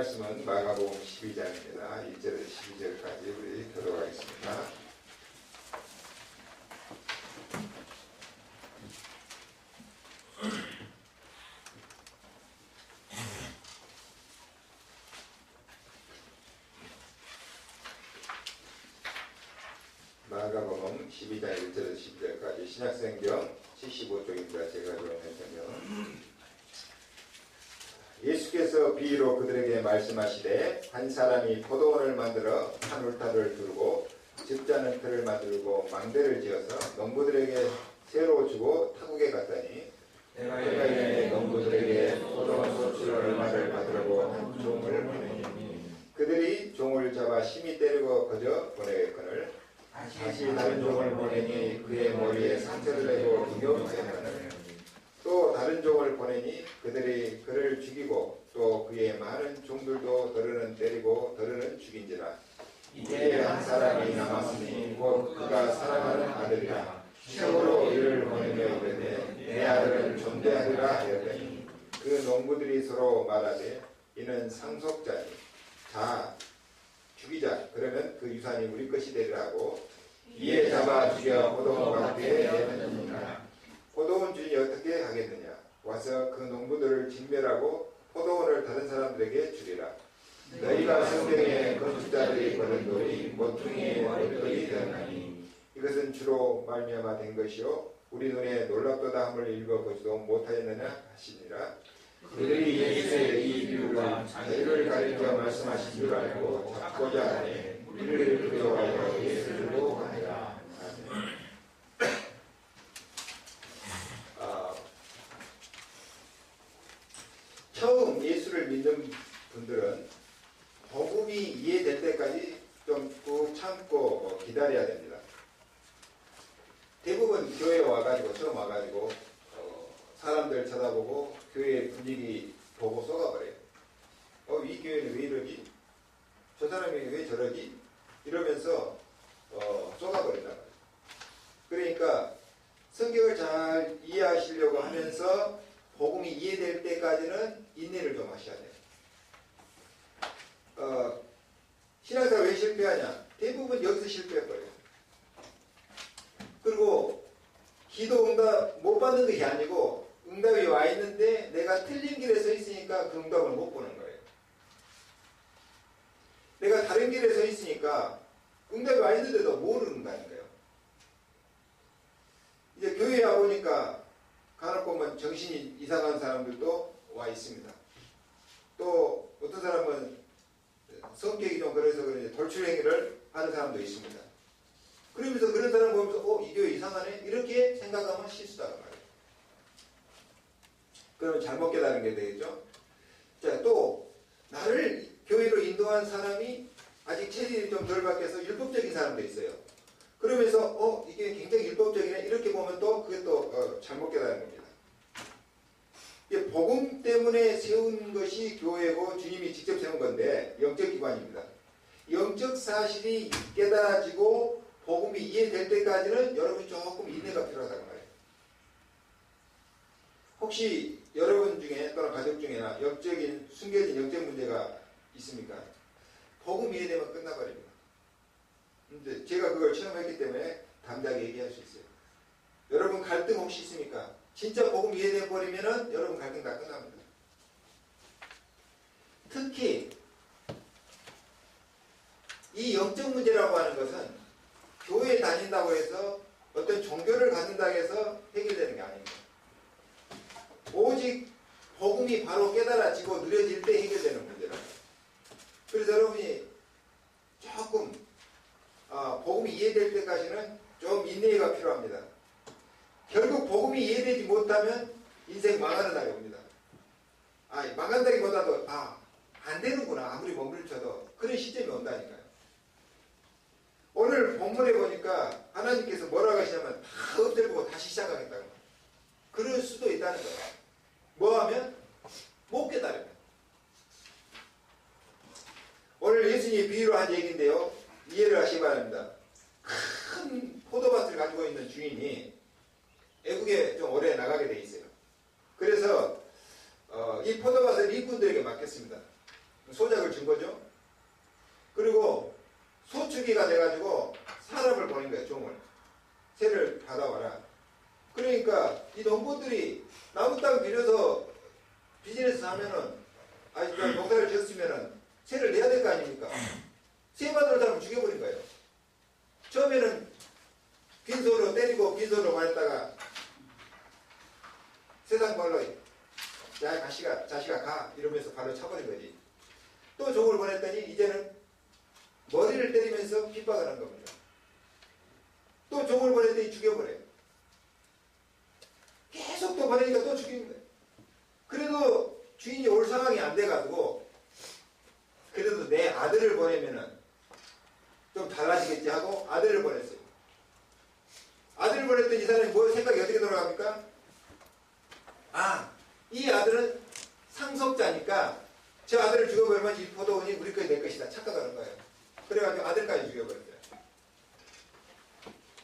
말씀은 마가복음 12장입니다. 1절에서 12절까지 우리 교독하겠습니다. 마가복음 12장 1절에서 12절까지 신약성경 75쪽입니다. 제가 좋아하는 성경. 예수께서 비유로 그들에게 말씀하시되 한 사람이 포도원을 만들어 한 울타리를 두르고 즙자는 틀을 만들고 망대를 지어서 농부들에게 새로 주고 타국에 갔더니 내가 이내 농부들에게 포도원 소출 얼마를 받으려고 한 종을 보내니 그들이 종을 잡아 심히 때리고 거저 보내겠거늘 다시 다른 종을 보내니 그의 머리에 상처를 내고 등용하였거늘 또 다른 종을 보내니 그들이 그를 죽이고 또 그의 많은 종들도 더러는 때리고 더러는 죽인지라. 이제 한 사람이 남았으니 곧 그가 사랑하는 아들이라. 최후로 이를 보내며 이르되 내 아들은 존대하리라 하였더니 그 농부들이 서로 말하되 이는 상속자니 자 죽이자 그러면 그 유산이 우리 것이 되리라 하고 이에 잡아 죽여 포도원 밖에 내던지니라. 포도원 주인이 어떻게 하겠느냐? 와서 그 농부들을 진멸하고 포도원을 다른 사람들에게 주리라. 너희가 성경에 건축자들이 버린 돌이 모퉁이의 머릿돌이 되었나니 이것은 주로 말미암아 된 것이요 우리 눈에 놀랍도다 함을 읽어보지도 못하였느냐 하시니라. 그들이 예수의 이 비유가 자기를 가리켜 말씀하신 줄 알고 잡고자 하니 우리를 두려워하여 예수를 보고하니라. 아멘. 처음 예수를 믿는 분들은 복음이 이해될 때까지 좀 꾹 참고 기다려야 됩니다. 대부분 교회에 와가지고 처음 와가지고 사람들 쳐다보고 교회 분위기 보고 쏘가버려요. 이 교회는 왜 이러지? 저 사람이 왜 저러지? 이러면서 쏘가버린단 말이에요. 그러니까 성경을 잘 이해하시려고 하면서 복음이 이해될 때까지는 인내를 좀 하셔야 돼요. 신앙생활 왜 실패하냐? 대부분 여기서 실패해버려요. 그리고 기도 응답 못 받는 것이 아니고 응답이 와 있는데 내가 틀린 길에 서 있으니까 그 응답을 못 보는 거예요. 내가 다른 길에 서 있으니까 응답이 와 있는데도 모르는다는 거예요. 이제 교회에 와보니까 간혹 보면 정신이 이상한 사람들도 와 있습니다. 또 어떤 사람은 성격이 좀 그래서 그런지 돌출행위를 하는 사람도 있습니다. 그러면서 그런 사람 보면서 이 교회 이상하네? 이렇게 생각하면 실수다는 말이에요. 그러면 잘못 깨달은 게 되겠죠. 자, 또 나를 교회로 인도한 사람이 아직 체질이 좀 덜 바뀌어서 율법적인 사람도 있어요. 그러면서 이게 굉장히 율법적이네 이렇게 보면 또 그게 또 잘못 깨달은 겁니다. 이게 복음 때문에 세운 것이 교회고 주님이 직접 세운 건데 영적 기관입니다. 영적 사실이 깨달아지고 복음이 이해될 때까지는 여러분이 조금 인내가 필요하다는 말이에요. 혹시 여러분 중에 또는 가족 중에나 영적인 숨겨진 영적 문제가 있습니까? 복음 이해되면 끝나버립니다. 근데 제가 그걸 체험했기 때문에 담대하게 얘기할 수 있어요. 여러분 갈등 혹시 있습니까? 진짜 복음 이해돼 버리면은 여러분 갈등 다 끝납니다. 특히 이 영적 문제라고 하는 것은 교회에 다닌다고 해서 어떤 종교를 갖는다고 해서 해결되는 게 아닙니다. 오직 복음이 바로 깨달아지고 누려질 때 해결되는 문제라고. 그래서 여러분이 조금 복음이 이해될 때까지는 좀 인내가 필요합니다. 결국 복음이 이해되지 못하면 인생 망하는 날이 옵니다. 망한다기보다도 안 되는구나 아무리 몸을 쳐도 그런 시점이 온다니까요. 오늘 본문에 보니까 하나님께서 뭐라고 하시냐면 다 엎드려보고 다시 시작하겠다고. 그럴 수도 있다는 거예요. 뭐하면? 못 깨달으면. 오늘 예수님이 비유로 한 얘기인데요. 이해를 하시기 바랍니다. 큰 포도밭을 가지고 있는 주인이 애국에 좀 오래 나가게 돼 있어요. 그래서 이 포도밭을 일꾼들에게 맡겼습니다. 소작을 준 거죠. 그리고 소축이가 돼가지고 사람을 보낸 거예요. 종을. 세를 받아와라. 그러니까 이 농부들이 나무 땅 빌려서 비즈니스 하면은 농사를 지었으면은 세를 내야 될 거 아닙니까? 세 받는 사람을 죽여버린 거예요. 처음에는 빈손으로 때리고 빈손으로 보냈다가 세상 발로 야 자식아 가 이러면서 발로 차버린 거지. 또 종을 보냈더니 이제는 머리를 때리면서 핍박을 한 겁니다. 또 종을 보냈더니 죽여버려요. 계속 또 보내니까 또 죽이는 거예요. 그래도 주인이 올 상황이 안 돼가지고 그래도 내 아들을 보내면은 좀 달라지겠지 하고 아들을 보냈어요. 아들을 보냈더니 이 사람이 뭐 생각이 어떻게 돌아갑니까? 이 아들은 상속자니까 저 아들을 죽여버리면 이 포도원이 우리 거에 내 것이다 착각하는 거예요. 그래가지고 아들까지 죽여버렸어요.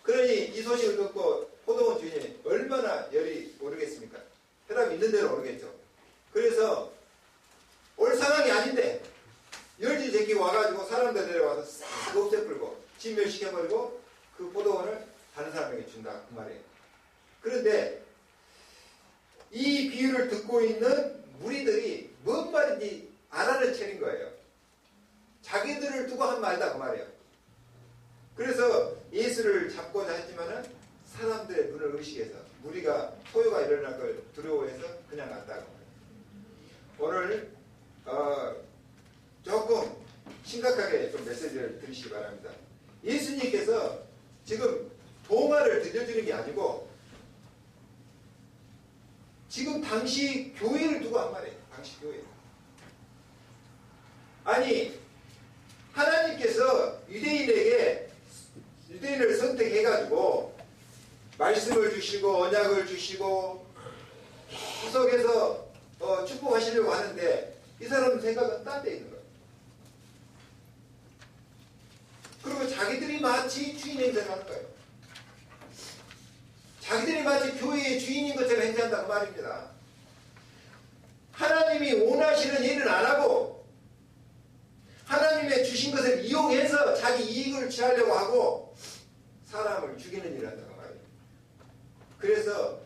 그러니 이 소식을 듣고 포도원 주인이 얼마나 열이 오르겠습니까? 혈압이 있는 대로 오르겠죠. 그래서 올 상황이 아닌데 열지 새끼 와가지고 사람들 데려와서 싹 없애버리고 진멸시켜버리고 그 포도원을 다른 사람에게 준다 그 말이에요. 그런데 이 비유를 듣고 있는 무리들이 뭔 말인지 알아는 채는 거예요. 자기들을 두고 한 말이다 그 말이에요. 그래서 예수를 잡고자 했지만은 사람들의 눈을 의식해서 무리가 소요가 일어날 걸 두려워해서 그냥 갔다고. 오늘 조금 심각하게 좀 메시지를 들으시기 바랍니다. 예수님께서 지금 동화를 들려주는 게 아니고 지금 당시 교회를 두고 한 말이에요. 당시 교회. 아니 하나님께서 유대인을 선택해가지고 말씀을 주시고 언약을 주시고 계속해서 축복하시려고 하는데 이 사람 생각은 딴 데 있는 거예요. 그리고 자기들이 마치 주인 행세를 하는 거예요. 자기들이 마치 교회의 주인인 것처럼 행세한다고 말입니다. 하나님이 원하시는 일은 안 하고 하나님의 주신 것을 이용해서 자기 이익을 취하려고 하고 사람을 죽이는 일을 한다고 말이에요. 그래서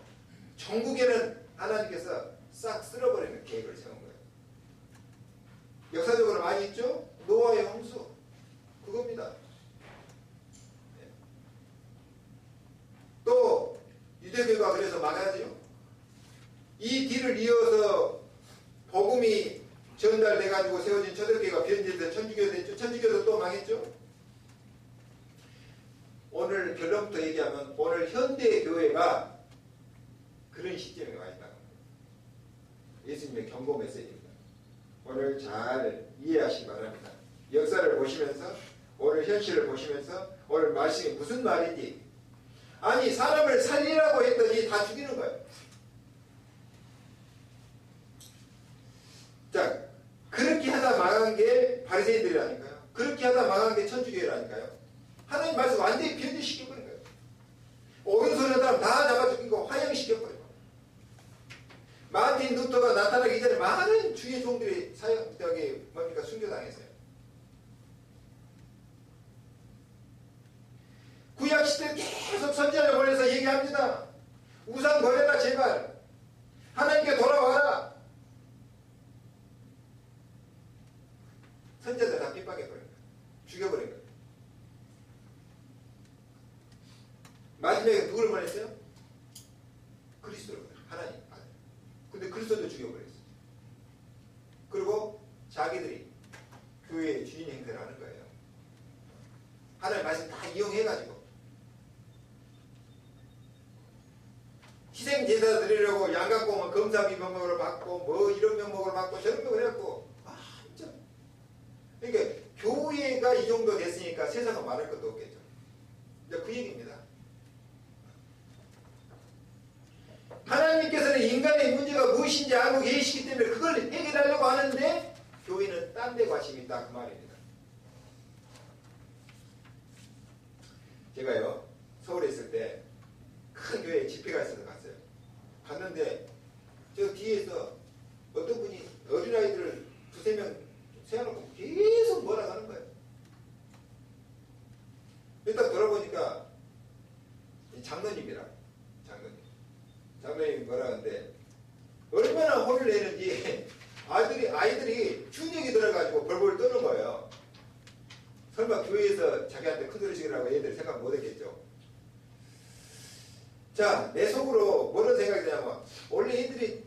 전국에는 하나님께서 싹 쓸어버리는 계획을 세운 거예요. 역사적으로 많이 있죠? 노아의 홍수 그겁니다. 또 유대교가 그래서 망하죠. 이 뒤를 이어서 복음이 전달돼가지고 세워진 초대교회가 변질된 천주교 됐죠. 천주교도 또 망했죠. 오늘 결론부터 얘기하면 오늘 현대 교회가 그런 시점에 와 있다. 예수님의 경고 메시지입니다. 오늘 잘 이해하시기 바랍니다. 역사를 보시면서 오늘 현실을 보시면서 오늘 말씀이 무슨 말인지 아니 사람을 살리라고 했더니 다 죽이는 거예요. 자 그렇게 하다 망한 게 바리새인들이라니까요. 그렇게 하다 망한 게 천주교회라니까요. 하나님 말씀 완전히 변질시켜버린 거예요. 오른손에 사람 다 잡아 죽이고 화형시켜버리고 마틴 루터가 나타나기 전에 많은 주의 종들이 순교당했어요. 구약시대 계속 선지자를 보내서 얘기합니다. 우상 버려라 제발. 하나님께 돌아와라. 선지자들 다 핍박해버린 거예요. 죽여버린 거예요. 마지막에 누구를 보냈어요? 그리스도를 보냈어요. 하나님 아들. 근데 그리스도도 죽여버렸어요. 그리고 자기들이 교회의 주인 행세를 하는 거예요. 하나님 말씀 다 이용해가지고 희생제사 드리려고 양각공은 검사비 명목으로 받고 뭐 이런 명목으로 받고 저런 명목으로 해갖고 진짜 그러니까 교회가 이 정도 됐으니까 세상은 말할 것도 없겠죠. 이제 그 얘기입니다. 하나님께서는 인간의 문제가 무엇인지 알고 계시기 때문에 그걸 해결하려고 하는데 교회는 딴 데 관심이 있다 그 말입니다. 제가요 서울에 있을 때 큰 교회에 집회가 있어서 갔어요. 갔는데 저 뒤에서 어떤 분이 어린아이들을 두세 명 세워놓고 계속 뭐라 하는 거예요. 일단 돌아보니까 장로님이라 장로님 뭐라 하는데 얼마나 혼을 내는지 아이들이 준역이 들어가지고 벌벌 떠는 거예요. 설마 교회에서 자기한테 큰 소리 치라고 애들이 생각 못 했겠죠. 자, 내 속으로 뭐런 생각이 드냐면 원래 애들이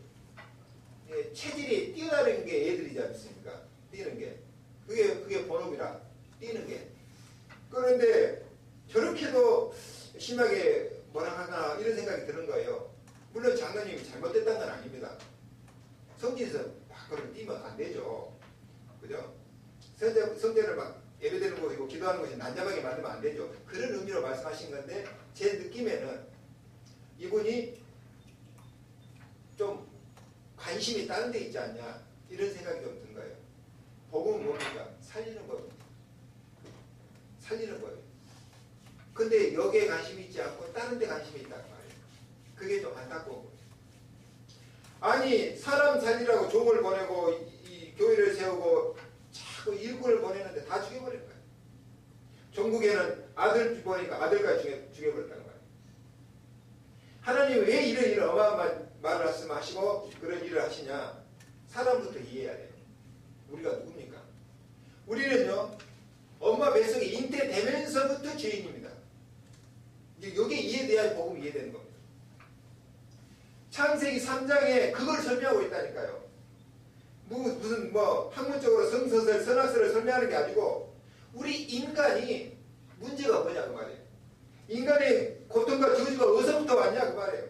체질이 뛰어나는 게 애들이지 않습니까? 뛰는 게. 그게 본업이라 뛰는 게. 그런데 저렇게도 심하게 뭐라 하나 이런 생각이 드는 거예요. 물론 장로님이 잘못됐다는 건 아닙니다. 성전에서 막 그런 뛰면 안 되죠. 그죠? 성전을 막 예배되는 곳이고 기도하는 곳이 난잡하게 만들면 안 되죠. 그런 의미로 말씀하신 건데 제 느낌에는 이분이 좀 관심이 다른 데 있지 않냐 이런 생각이 좀 든 거예요. 복음은 뭡니까? 살리는 법입니다. 살리는 법이에요. 근데 여기에 관심이 있지 않고 다른 데 관심이 있단 말이에요. 그게 좀 안타까워. 아니 사람 살리라고 종을 보내고 이 교회를 세우고 자꾸 일꾼을 보내는데 다 죽여버린 거예요. 전국에는 아들 보니까 아들까지 죽여버렸다는 거예요. 하나님이 왜 이런 어마어마한 말을 말씀하시고 그런 일을 하시냐. 사람부터 이해해야 돼요. 우리가 누굽니까? 우리는요 엄마 뱃속에 잉태되면서부터 죄인입니다. 이제 여기에 이해돼야 복음이 이해되는 겁니다. 창세기 3장에 그걸 설명하고 있다니까요. 무슨 학문적으로 성서설, 선학설을 설명하는 게 아니고 우리 인간이 문제가 뭐냐 그 말이에요. 인간의 고통과 저주가 어디서부터 왔냐 그 말이에요.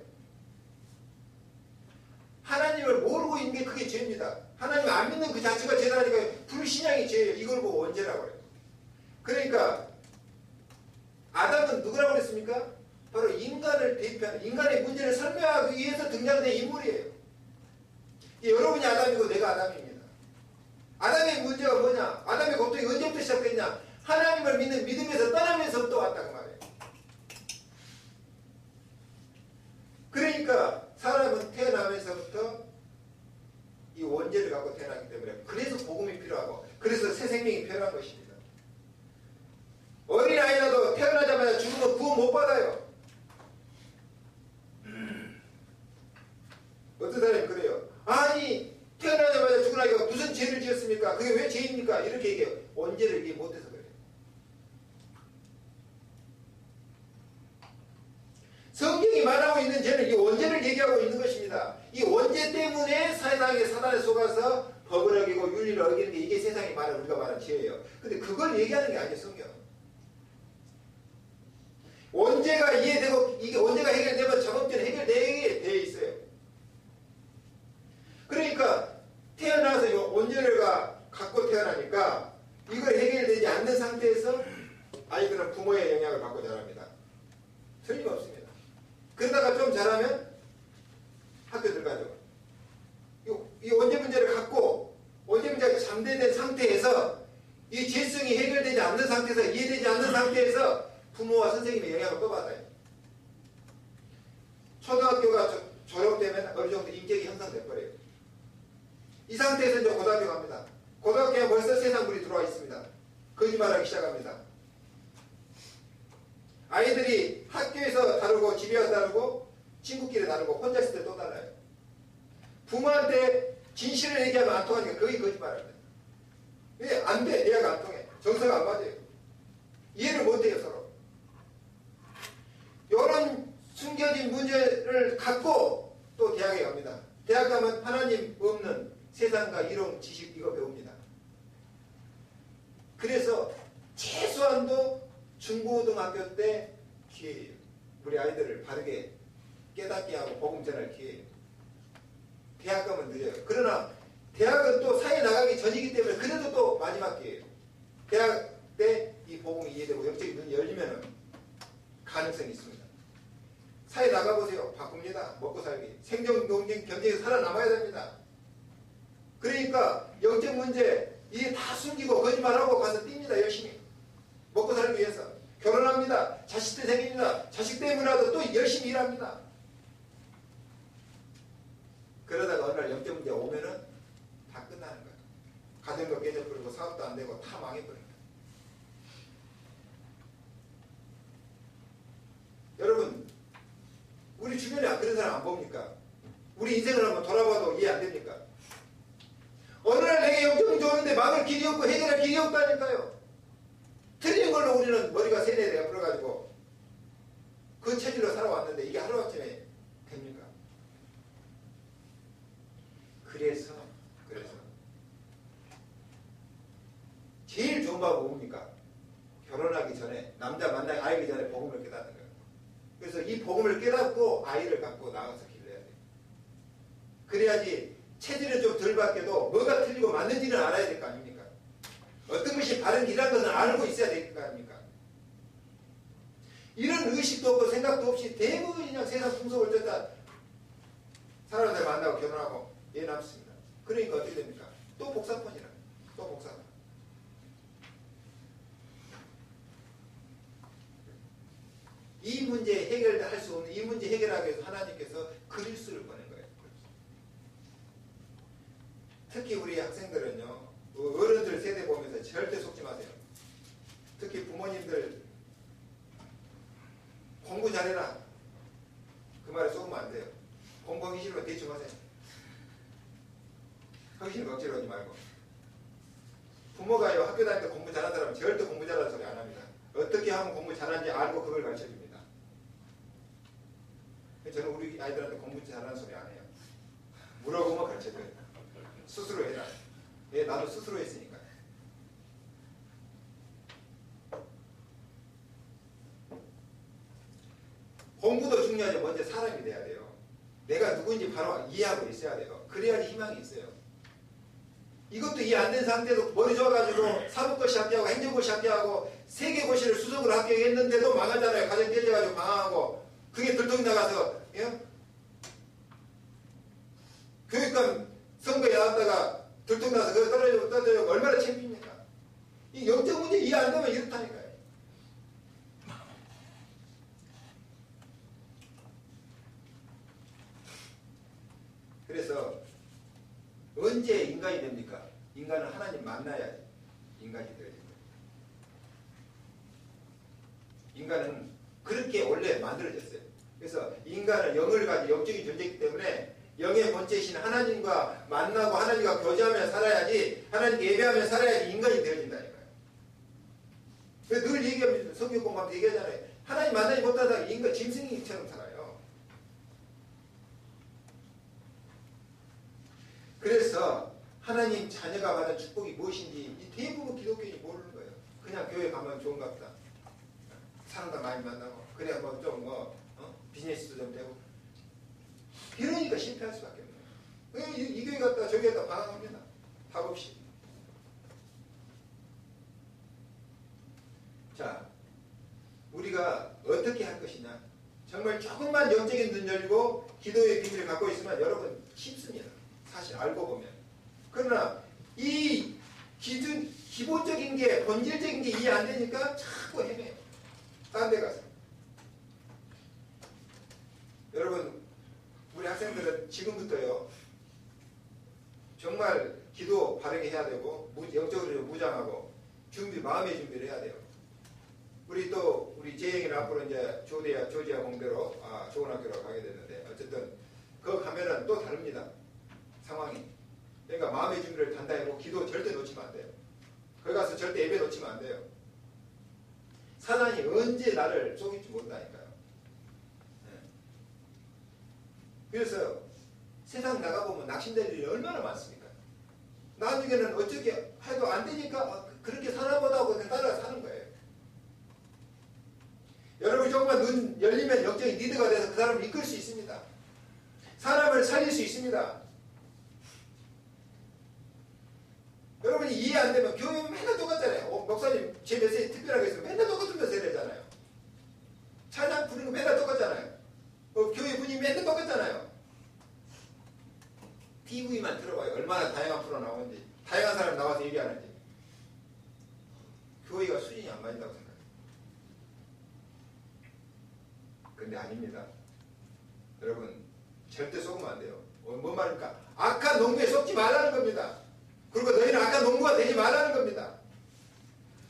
하나님을 모르고 있는 게 그게 죄입니다. 하나님 안 믿는 그 자체가 죄라니까 불신앙이 죄예요. 이걸 보고 원죄라고 그래요. 그러니까 아담은 누구라고 그랬습니까? 바로 인간을 대표하는 인간의 문제를 설명하기 위해서 등장된 인물이에요. 여러분이 아담이고 내가 아담입니다. 아담의 문제가 뭐냐? 아담의 고통이 언제부터 시작됐냐? 하나님을 믿는 믿음에서 떠나면서부터 왔다고 말해요. 그러니까 사람은 태어나면서부터 이 원죄를 갖고 태어났기 때문에 그래서 복음이 필요하고 그래서 새 생명이 필요한 것입니다. 어린아이라도 태어나자마자 죽으면 구원 못 받아요. 어떤 사람이 그래요. 아니 태어나자마자 죽은 아이가 무슨 죄를 지었습니까? 그게 왜 죄입니까? 이렇게 얘기해요. 원죄를 이해 못해서 그래요. 성경이 말하고 있는 죄는 이 원죄를 얘기하고 있는 것입니다. 이 원죄 때문에 세상에 사단에 속아서 법을 어기고 윤리를 어기는 게 이게 세상이 말하는 우리가 말하는 죄예요. 근데 그걸 얘기하는 게 아니에요. 성경. 원죄가 이해되고 이게 원죄가 해결되면 작업죄는 해결되게 되어 있어요. 그러니까 태어나서 원죄를 갖고 태어나니까 이걸 해결되지 않는 상태에서 아이들은 부모의 영향을 받고 자랍니다. 틀림없습니다. 그러다가 좀 자라면 학교 들어가죠. 이 원죄 문제를 갖고 원죄 문제가 잠재된 상태에서 이 죄성이 해결되지 않는 상태에서 이해되지 않는 상태에서 부모와 선생님의 영향을 또 받아요. 초등학교가 졸업되면 어느 정도 인격이 형성돼 버려요. 이 상태에서 이제 고등학교 갑니다. 고등학교에 벌써 세상 물이 들어와 있습니다. 거짓말하기 시작합니다. 아이들이 학교에서 다르고 집에 와서 다르고 친구끼리 다르고 혼자 있을 때 또 달라요. 부모한테 진실을 얘기하면 안 통하니까 거의 거짓말합니다. 왜? 안 돼. 대화가 안 통해. 정서가 안 맞아요. 이해를 못해요 서로. 이런 숨겨진 문제를 갖고 또 대학에 갑니다. 대학 가면 하나님 없는 세상과 이론 지식 이거 배웁니다. 그래서 최소한도 중고등학교 때 기회예요. 우리 아이들을 바르게 깨닫게 하고 복음 전할 기회예요. 대학 가면 늦어요. 그러나 대학은 또 사회 나가기 전이기 때문에 그래도 또 마지막 기회예요. 대학 때 이 복음이 이해되고 영적인 눈이 열리면 가능성이 있습니다. 사회 나가보세요. 바쁩니다. 먹고 살기. 생존 경쟁에서 살아남아야 됩니다. 그러니까 영적 문제 이게 다 숨기고 거짓말하고 가서 뜁니다. 열심히. 먹고 살기 위해서. 결혼합니다. 자식들 생깁니다. 자식 때문이라도 또 열심히 일합니다. 그러다가 어느 날 영적 문제가 오면은 다 끝나는 거예요. 가정도 깨져버리고 사업도 안 되고 다 망해버립니다. 여러분, 우리 주변에 그런 사람 안 봅니까? 우리 인생을 한번 돌아봐도 이해 안 됩니까? 어느 날 내게 영적은 좋은데 막을 길이 없고 해결할 길이 없다니까요. 틀린 걸로 우리는 머리가 세뇌되어 버려가지고 그 체질로 살아왔는데 이게 하루아침에 됩니까? 그래서 제일 좋은 방법은 뭡니까? 결혼하기 전에, 남자 만나기 알기 전에 복음을 깨닫는 거예요. 그래서 이 복음을 깨닫고 아이를 갖고 나가서 길러야 돼요. 그래야지 체질은 좀 덜 바뀌어도 뭐가 틀리고 맞는지는 알아야 될 거 아닙니까? 어떤 것이 바른 길이라는 것은 알고 있어야 될 거 아닙니까? 이런 의식도 없고 생각도 없이 대부분 그냥 세상 풍속을 쫓다 사람들 만나고 결혼하고 애 남습니다. 그러니까 어떻게 됩니까? 또 복사폰이라. 또 복사폰. 이 문제 해결할 수 없는 이 문제 해결하기 위해서 하나님께서 그리스도를 보낸 거예요. 특히 우리 학생들은요, 어른들 세대 보면서 절대 속지 마세요. 특히 부모님들 공부 잘해라. 그 말에 속으면 안 돼요. 공부하기 싫으면 대충 하세요. 허기심 억지로 하지 말고. 부모가요, 학교 다닐 때 공부 잘하는 사람은 절대 공부 잘하는 소리 안 합니다. 어떻게 하면 공부 잘하는지 알고 그걸 가르쳐 줍니다. 저는 우리 아이들한테 공부 잘하는 소리 안 해요. 물어보면 가르쳐 줘요. 스스로 해라. 예, 나도 스스로 했으니까. 공부도 중요하죠. 먼저 사람이 돼야 돼요. 내가 누구인지 바로 이해하고 있어야 돼요. 그래야지 희망이 있어요. 이것도 이해 안 된 상태에서 머리 좋아가지고 사법고시 합격하고 행정고시 합격하고 세계고시를 수석으로 합격했는데도 망하잖아요. 가정 깨져가지고 망하고 그게 들통이 나가서 예? 교육감 선거에 나왔다가 들통 나서 그거 떨어지고 얼마나 창피입니까? 이 영적 문제 이해 안 되면 이렇다니까요. 그래서 언제 인간이 됩니까? 인간은 하나님 만나야지 인간이 되어야 됩니다. 인간은 그렇게 원래 만들어졌어요. 그래서 인간은 영을 가진 영적인 존재이기 때문에 영의 본체이신 하나님과 만나고 하나님과 교제하며 살아야지, 하나님께 예배하며 살아야지 인간이 되어진다니까요. 늘 얘기하면 성경 공부하면서 얘기하잖아요. 하나님 만나지 못하다가 인간 짐승이처럼 살아요. 그래서 하나님 자녀가 받은 축복이 무엇인지 대부분 기독교인이 모르는 거예요. 그냥 교회 가면 좋은가 보다. 사람들 많이 만나고 그래야 뭐 좀 비즈니스도 좀 되고 이러니까 실패할 수밖에 없네요. 이 교회 갔다 저기 갔다 방황합니다. 답 없이. 자, 우리가 어떻게 할 것이냐. 정말 조금만 영적인 눈 열고 기도의 비밀을 갖고 있으면 여러분 쉽습니다. 사실 알고 보면. 그러나 이 기본적인 게, 본질적인 게 이해 안 되니까 자꾸 헤매요. 딴 데 가서. 여러분, 우리 학생들은 지금부터요, 정말 기도 바르게 해야 되고, 영적으로 무장하고, 마음의 준비를 해야 돼요. 우리 재영이는 앞으로 이제 조지아 공대로, 좋은 학교로 가게 됐는데, 어쨌든, 그거 가면은 또 다릅니다. 상황이. 그러니까 마음의 준비를 단단히 하고, 기도 절대 놓치면 안 돼요. 거기 가서 절대 예배 놓치면 안 돼요. 사단이 언제 나를 속일지 모른다니까요. 그래서 세상 나가보면 낙심될 일이 얼마나 많습니까? 나중에는 어떻게 해도 안 되니까 그렇게 사나보다 하고 따라 사는 거예요. 여러분이 조금만 눈 열리면 영적인 리더가 돼서 그 사람을 이끌 수 있습니다. 사람을 살릴 수 있습니다. 여러분이 이해 안 되면 교회는 맨날 똑같잖아요. 목사님 제 메시지 특별하게 있으면 맨날 똑같은 메시지잖아요. 찬양 부르는 거 맨날 똑같잖아요. 교회 분위기 맨날 똑같잖아요. TV만 들어봐요. 얼마나 다양한 프로 나오는지, 다양한 사람이 나와서 얘기하는지. 교회가 수준이 안 맞는다고 생각해요. 근데 아닙니다. 여러분 절대 속으면 안 돼요. 뭔 말입니까? 악한 농부에 속지 말라는 겁니다. 그리고 너희는 아까 농부가 되지 말라는 겁니다.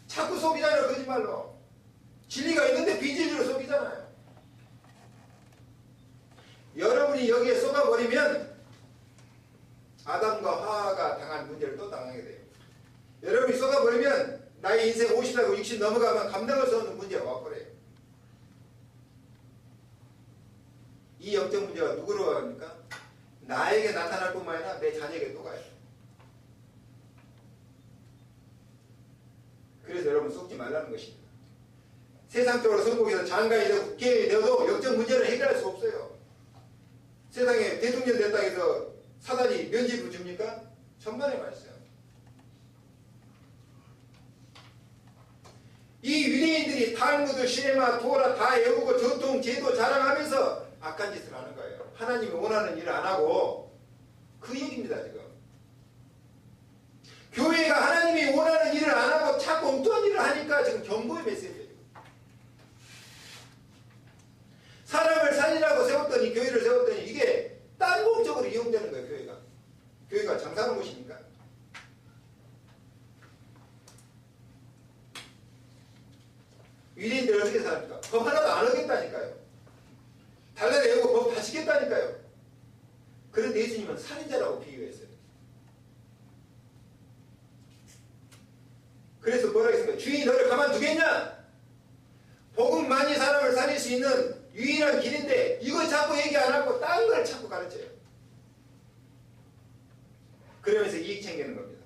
자꾸 속이잖아요. 거짓말로. 진리가 있는데 비진리로 속이잖아요. 여러분이 여기에 속아버리면 아담과 하와가 당한 문제를 또 당하게 돼요. 여러분이 속아버리면 나이 인생 50하고 60 넘어가면 감당할 수 없는 문제가 와버려요. 이 영적 문제가 누구로 갑니까? 나에게 나타날 뿐만 아니라 내 자녀에게 또 가요. 그래서 여러분 속지 말라는 것입니다. 세상적으로 성공해서 장관이 되고 국회의원이 되어도 영적 문제를 해결할 수 없어요. 세상에 대통령 됐다 해서 사단이 면죄부 줍니까? 천만의 말씀. 이 유대인들이 탈무드, 시레마, 토라 다 외우고 전통, 제도 자랑하면서 악한 짓을 하는 거예요. 하나님이 원하는 일을 안 하고 그 얘기입니다. 지금 교회가 하나님이 원하는 일을 안 하고 자꾸 엉뚱한 일을 하니까 지금 경고의 메시지예요. 사람을 살리라고 세웠더니 교회를 세웠더니 이게 딴 목적으로 이용되는 거예요. 교회가 장사하는 곳이니까. 유대인들 어떻게 살합니까? 법 하나도 안 하겠다니까요. 달라라 외우고 법 다 지켰다니까요. 그런데 예수님은 살인자라고 비유했어요. 그래서 뭐라 했습니까? 주인이 너를 가만두겠냐? 복음 많이 사람을 살릴 수 있는 유일한 길인데 이거 자꾸 얘기 안 하고 딴 걸 자꾸 가르쳐요. 그러면서 이익 챙기는 겁니다.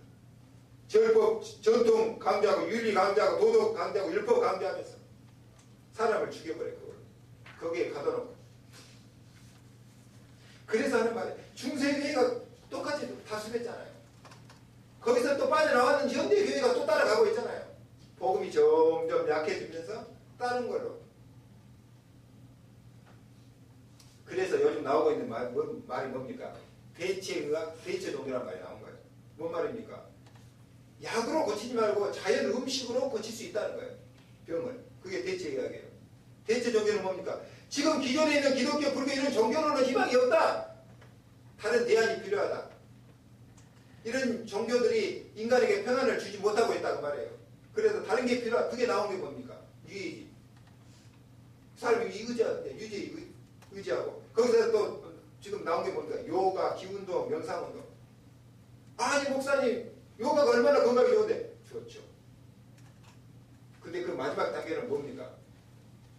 절법, 전통 강조하고 윤리 강조하고 도덕 강조하고 율법 강조하면서 사람을 죽여버려요. 거기에 가둬놓고. 그래서 하는 말이 중세교회가 똑같이 다수했잖아요. 거기서 또 빠져나왔는 현대교회가 또 따라가고 있잖아요. 복음이 점점 약해지면서 다른 걸로. 그래서 요즘 나오고 있는 말이 뭡니까? 대체의학, 대체종교라는 말이 나온 거예요. 뭔 말입니까? 약으로 고치지 말고 자연 음식으로 고칠 수 있다는 거예요. 병을. 그게 대체의학이에요. 대체종교는 뭡니까? 지금 기존에 있는 기독교, 불교 이런 종교로는 희망이 없다. 다른 대안이 필요하다. 이런 종교들이 인간에게 평안을 주지 못하고 있다고 말해요. 그래서 다른 게 필요하다. 그게 나온 게 뭡니까? 유의지. 사람이 유지에 의지하고. 거기서 또 지금 나온 게 뭡니까? 요가, 기운동, 명상운동. 아니 목사님 요가가 얼마나 건강에 좋은데. 좋죠. 근데 그 마지막 단계는 뭡니까?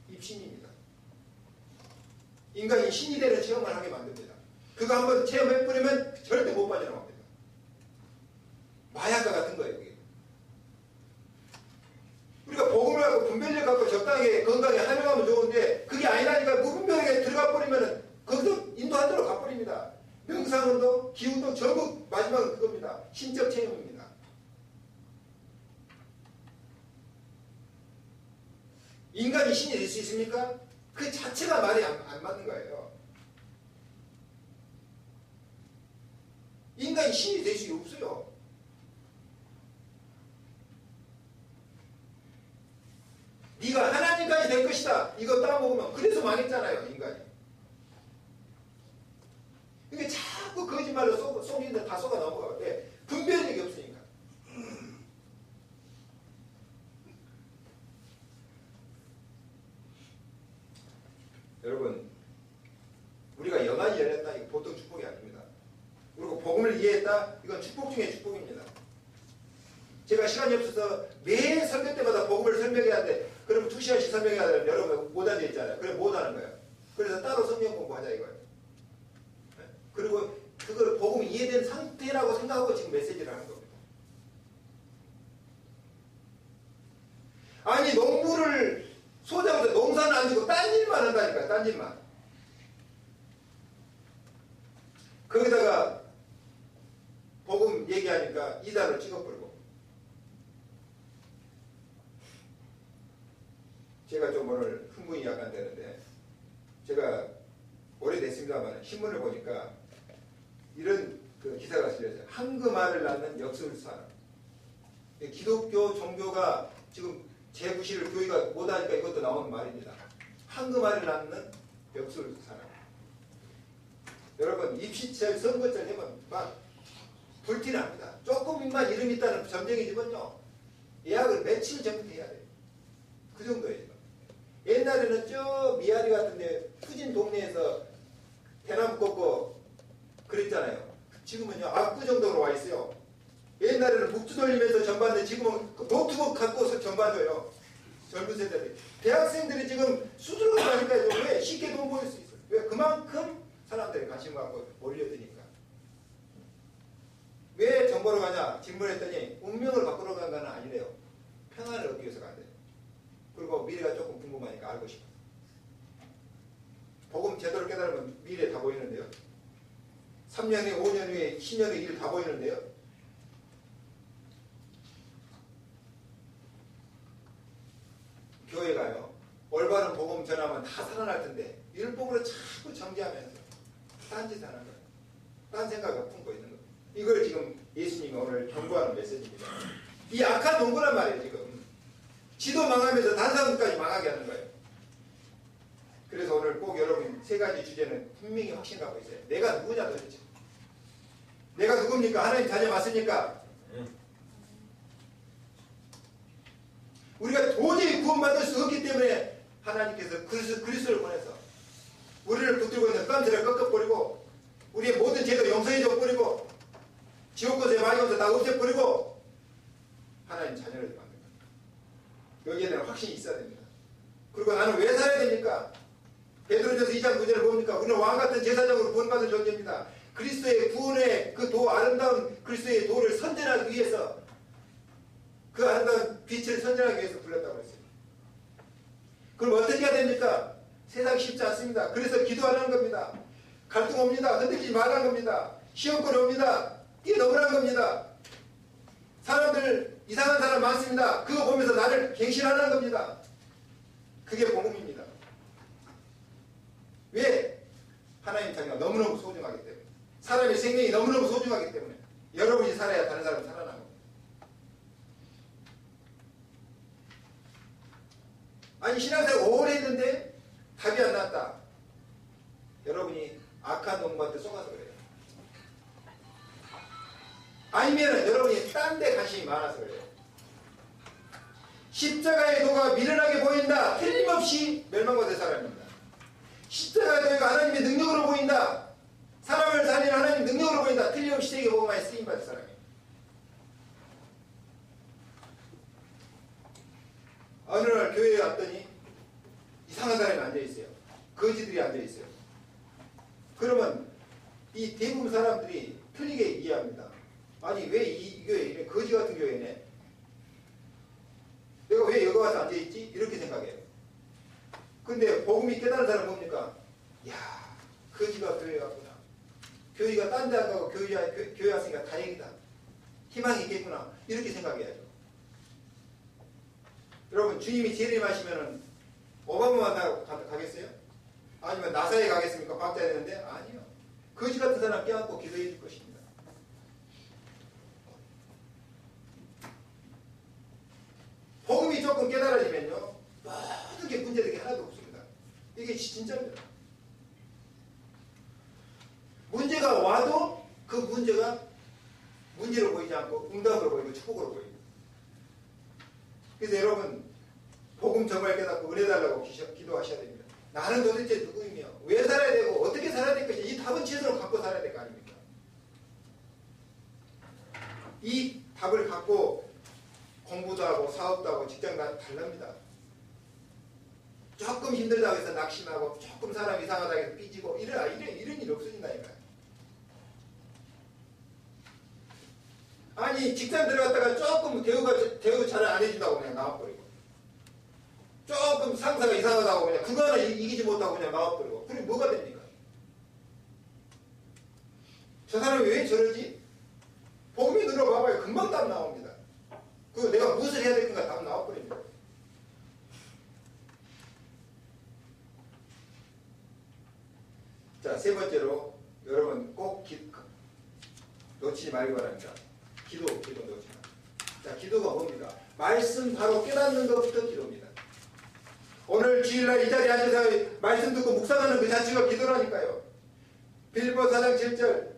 입신입니다. 인간이 신이 되는 체험을 하게 만듭니다. 그거 한번 체험해버리면 절대 못 빠져나옵니다. 마약과 같은 거예요. 그게. 우리가 복음을 갖고 분별력 갖고 적당히 건강에 활용하면 좋은데 그게 아니라니까 무분별하게 들어가 버리면 거기서 인도한 대로 가버립니다. 명상운동, 기운동 전부 마지막은 그겁니다. 신적 체험입니다. 인간이 신이 될 수 있습니까? 그 자체가 말이 안 맞는 거예요. 인간이 신이 될 수 없어요. 네가 하나님까지 될 것이다. 이거 따먹으면 그래서 망했잖아요. 인간이. 이게 자꾸 거짓말로 속이는데 다 속아 넘어가요. 왜? 분별력이 없으니까. 여러분 우리가 영안이 열렸다. 이거 보통 축복이 아닙니다. 그리고 복음을 이해했다. 이건 축복 중에 축복입니다. 제가 시간이 없어서 매 설교 때마다 복음을 설명해야 하는데 그럼 2시간씩 설명해야 되면 여러분 못 앉아 있잖아요. 그럼 못 하는 거예요. 그래서 따로 성경 공부하자 이거예요. 그리고 그걸 복음이 이해된 상태라고 생각하고 지금 메시지를 하는 겁니다. 아니 농부를 소자부터 농사는 안 지고 딴 일만 한다니까요. 딴 일만. 거기다가 복음 얘기하니까 이단을 찍어버리고. 제가 좀 오늘 흥분이 약간 되는데 제가 오래됐습니다만 신문을 보니까 이런 그 기사가 실렸어요. 황금알을 낳는 역술사람. 기독교 종교가 지금 재구실을 교회가 못하니까 이것도 나오는 말입니다. 황금알을 낳는 역술사람. 여러분 입시철 선거철 되면 막 불티납니다. 조금만 이름 있다는 점쟁이집은요, 예약을 며칠 전부터 해야 돼요. 그 정도예요. 옛날에는 저 미아리 같은데 푸진 동네에서 대나무 꺾고 그랬잖아요. 지금은요, 압구 정도로 와 있어요. 옛날에는 묵주 돌리면서 전반도, 지금은 노트북 갖고서 전반도요. 젊은 세대들이. 대학생들이 지금 수두룩 하니까 왜 쉽게 돈 벌 수 있어요? 왜? 그만큼 사람들이 관심 갖고 몰려드니까. 왜 정보로 가냐? 질문했더니 운명을 바꾸러 간 건 아니래요. 평안을 얻기 위해서 간대요. 그리고 미래가 조금 궁금하니까 알고 싶어요. 복음 제대로 깨달으면 미래 다 보이는데요. 3년 후에, 5년 후에, 10년 후에 일 다 보이는데요. 교회가요, 올바른 복음 전하면 다 살아날 텐데 율법으로 자꾸 정죄하면서 딴짓 하는 거예요. 딴 생각을 품고 있는 거예요. 이걸 지금 예수님이 오늘 경고하는 메시지입니다. 이 악한 농구란 말이에요. 지금 지도 망하면서 단상까지 망하게 하는 거예요. 그래서 오늘 꼭 여러분 세 가지 주제는 분명히 확신 갖고 있어요. 내가 누구냐 도대체. 내가 누굽니까? 하나님 자녀 맞습니까? 우리가 도저히 구원받을 수 없기 때문에 하나님께서 그리스도를 보내서 우리를 붙들고 있는 깜새를 꺾어버리고 우리의 모든 죄도 용서해줘 버리고 지옥곳에 많이 오서 다 없애버리고 하나님 자녀를 만든 겁니다. 여기에 대한 확신이 있어야 됩니다. 그리고 나는 왜 살아야 됩니까? 베드로전서 2장 9절을 봅니까? 우리는 왕같은 제사장으로 구원받은 존재입니다. 그리스도의 구원의 그 도, 아름다운 그리스도의 도를 선전하기 위해서, 그 아름다운 빛을 선전하기 위해서 불렀다고 했어요. 그럼 어떻게 해야 됩니까? 세상이 쉽지 않습니다. 그래서 기도하는 겁니다. 갈등 옵니다. 흔들리지 말라는 겁니다. 시험거리 옵니다. 뛰어넘으라는 겁니다. 사람들, 이상한 사람 많습니다. 그거 보면서 나를 갱신하라는 겁니다. 그게 복음입니다. 왜? 하나님 자녀가 너무너무 소중하기 때문에. 사람의 생명이 너무너무 소중하기 때문에. 여러분이 살아야 다른 사람이 살아나는 겁니다. 아니, 신앙생활 오래 했는데 답이 안 났다. 여러분이 악한 놈한테 속아서 그래요. 아니면은 여러분이 딴 데 관심이 많아서 그래요. 십자가의 도가 미련하게 보인다. 틀림없이 멸망받을 사람입니다. 십자가의 도가 하나님의 능력으로 보인다. 사람을 살리는 하나님의 능력으로 보인다. 틀림없이 세계복음화에 쓰임받을 사람이에요. 어느 날 교회에 왔더니 이상한 사람이 앉아있어요. 거지들이 앉아있어요. 그러면 이 대부분 사람들이 틀리게 이해합니다. 아니, 왜 이 교회에 이래 거지 같은 교회네? 내가 왜 여기 와서 앉아있지? 이렇게 생각해요. 근데 복음이 깨달은 사람 뭡니까? 야, 거지가 교회 갔구나. 교회가 딴 데 안 가고 교회 왔으니까 다행이다. 희망이 있겠구나. 이렇게 생각해야죠. 여러분, 주님이 재림하시면은 오바마 만나러 가겠어요? 아니면 나사에 가겠습니까? 박자야 되는데? 아니요. 거지 같은 사람 껴안고 기도해 줄 것입니다. 복음이 조금 깨달아지면요, 모든 게 문제되는 게 하나도 없습니다. 이게 진짜입니다. 문제가 와도 그 문제가 문제로 보이지 않고 응답으로 보이고 축복으로 보입니다. 그래서 여러분, 복음 정말 깨닫고 은혜 달라고 기도하셔야 됩니다. 나는 도대체 누구이며 왜 살아야 되고 어떻게 살아야 될 것인지 이 답은 최선으로 갖고 살아야 될 거 아닙니까? 이 답을 갖고 공부도 하고 사업도 하고 직장도 하고 달랍니다. 조금 힘들다고 해서 낙심하고 조금 사람 이상하다고 해서 삐지고 이런 일이 없어진다니까요. 아니, 직장 들어갔다가 조금 대우 잘 안 해준다고 그냥 나와버리고, 조금 상사가 이상하다고 그냥 그거 하나 이기지 못하고 그냥 나와버리고, 그럼 뭐가 됩니까? 저 사람이 왜 저러지? 복음이 들어봐봐요. 금방 답 나옵니다. 그 내가 무엇을 해야 될 건가 답 나와버립니다. 자, 세 번째로 여러분 꼭 놓치지 말기 바랍니다. 기도 놓치지 말고. 자, 기도가 뭡니까? 말씀 바로 깨닫는 것부터 기도입니다. 오늘 주일날 이 자리에 앉아서 말씀 듣고 묵상하는 그 자체가 기도라니까요. 빌립보 4장 7절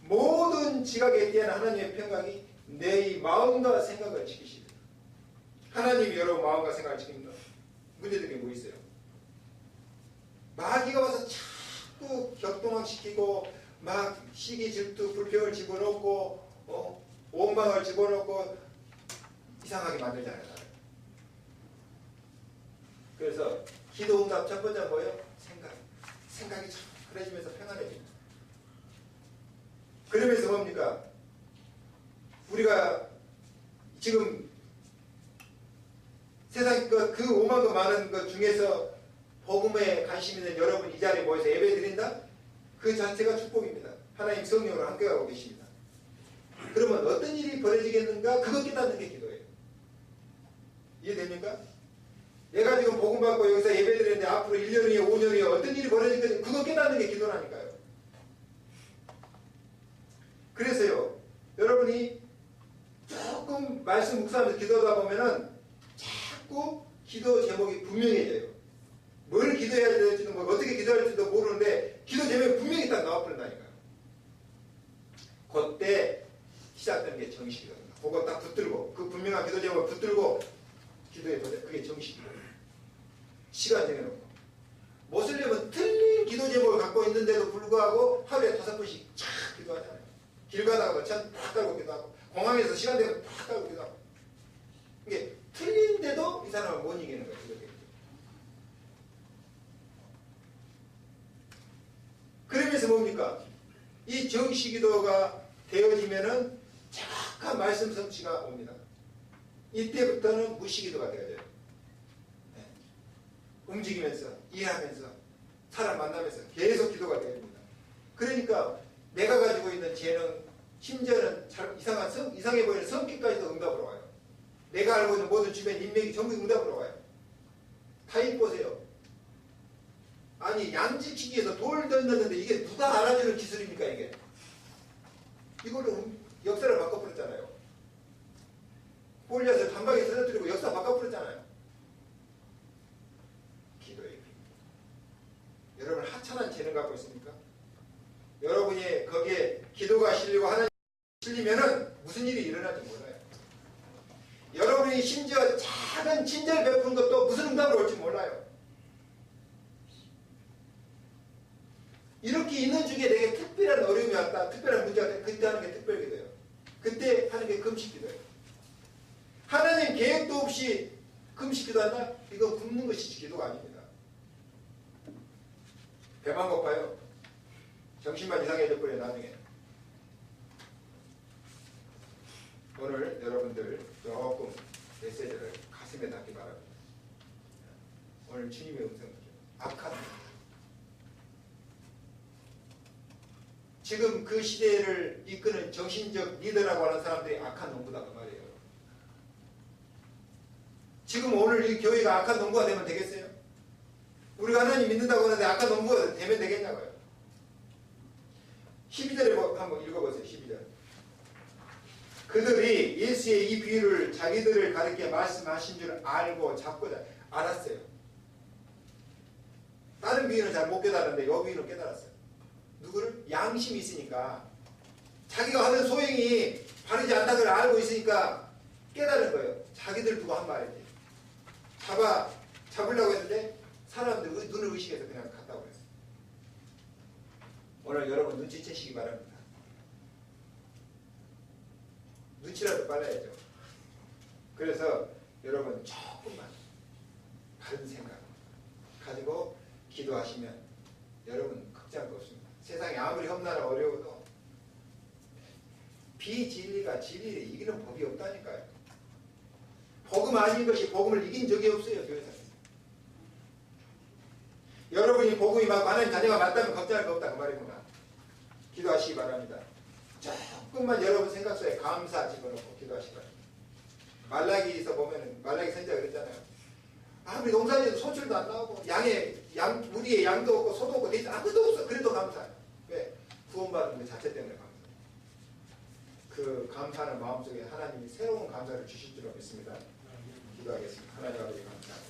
모든 지각에 대한 하나님의 평강이 내 마음과 생각을 지키십니다. 하나님이 여러분 마음과 생각을 지킵니다. 문제된 게 뭐 있어요? 마귀가 와서 자꾸 격동시키고 막 시기 질투 불평을 집어넣고 원망을 집어넣고 이상하게 만들잖아요. 그래서 기도 응답 첫 번째는 뭐예요? 생각이 참 그래지면서 평안해집니다. 그러면서 뭡니까? 우리가 지금 세상 그 5만 그 많은 것 중에서 복음에 관심 있는 여러분 이 자리에 모여서 예배 드린다? 그 자체가 축복입니다. 하나님 성령으로 함께하고 계십니다. 그러면 어떤 일이 벌어지겠는가? 그것 깨닫는 게 기도예요. 이해됩니까? 내가 지금 복음 받고 여기서 예배 드리는데 앞으로 1년 후에 5년 후에 어떤 일이 벌어지겠는가? 그것 깨닫는 게 기도라니까요. 그래서요, 여러분이 조금 말씀 묵상하면서 기도하다 보면은 자꾸 기도 제목이 분명해져요. 뭘 기도해야 될지도 모르고 어떻게 기도해야 될지도 모르는데 기도 제목이 분명히 딱 나와버린다니까요. 그때 시작되는 게 정식이거든요. 그거 딱 붙들고 그 분명한 기도 제목을 붙들고 기도해 보세요. 그게 정식이거든요. 시간 정해놓고 모슬림은 틀린 기도 제목을 갖고 있는데도 불구하고 하루에 5번씩 쫙 기도하잖아요. 길 가다가도 쫙 깔고 기도하고 공항에서 시간 되면 쫙 깔고 기도하고 이게 틀린데도 이 사람은 못 이기는 거예요. 그러면서 뭡니까? 이 정식기도가 되어지면은 정확한 말씀 성취가 옵니다. 이때부터는 무시기도가 되어져요. 네. 움직이면서 일하면서 사람 만나면서 계속 기도가 되어집니다. 그러니까 내가 가지고 있는 재능 심지어는 이상해 보이는 성격까지도 응답으로 와요. 내가 알고 있는 모든 주변 인맥이 전부 응답으로 와요. 타입 보세요. 아니 양지치기에서 돌 던졌는데 이게 누가 알아주는 기술입니까 이게? 이걸로 역사를 바꿔버렸잖아요. 골리앗을 단박에 쓰러뜨리고 역사 바꿔버렸잖아요. 기도의 힘. 여러분 하찮은 재능 갖고 있습니까? 여러분이 거기에 기도가 실리고 하나님 실리면은 무슨 일이 일어날지 몰라요. 여러분이 심지어 작은 친절 베푼 것도 무슨 응답으로 올지 몰라요. 이렇게 있는 중에 내게 특별한 어려움이 왔다, 특별한 문제가 왔다, 그때 하는 게 특별기도예요. 그때 하는 게 금식기도예요. 하나님 계획도 없이 금식기도한다? 이거 굶는 것이 기도가 아닙니다. 배만 고파요. 정신만 이상해져 버려요 나중에. 오늘 여러분들 조금 메시지를 가슴에 담기 바랍니다. 오늘 주님의 음성을 악한 지금 그 시대를 이끄는 정신적 리더라고 하는 사람들이 악한 농부다 그 말이에요. 지금 오늘 이 교회가 악한 농부가 되면 되겠어요? 우리가 하나님 믿는다고 하는데 악한 농부가 되면 되겠냐고요. 12절에 한번 읽어보세요. 12절. 그들이 예수의 이 비유를 자기들을 가리켜 말씀하신 줄 알고 잡고자 알았어요. 다른 비유는 잘 못 깨달았는데 이 비유는 깨달았어요. 누구를? 양심이 있으니까 자기가 하는 소행이 바르지 않다는 걸 알고 있으니까 깨달은 거예요. 자기들 두고 한 말이지. 잡으려고 했는데 사람들 눈을 의식해서 그냥 갔다고 그랬어요. 오늘 여러분 눈치채시기 바랍니다. 눈치라도 빨라야죠. 그래서 여러분 조금만 바른 생각 가지고 기도하시면 여러분 걱정할 거 없습니다. 세상이 아무리 험난하고 어려워도 비진리가 진리를 이기는 법이 없다니까요. 복음 아닌 것이 복음을 이긴 적이 없어요. 교회에서. 여러분이 복음이 맞고 하나님 자녀가 맞다면 걱정할 거 없다 그 말이구나. 기도하시기 바랍니다. 조금만 여러분 생각 속에 감사 집어넣고 기도하시기 바랍니다. 말라기에서 보면은 말라기 선지자가 그랬잖아요. 아무리 농사지어도 소출도 안 나오고 우리의 양도 없고 소도 없고 돼지 아무도 없어. 그래도 감사해요. 왜? 구원받은 그 자체 때문에 감사해요. 그 감사하는 마음속에 하나님이 새로운 감사를 주실 줄로 믿습니다. 기도하겠습니다. 하나님 아버지 감사합니다.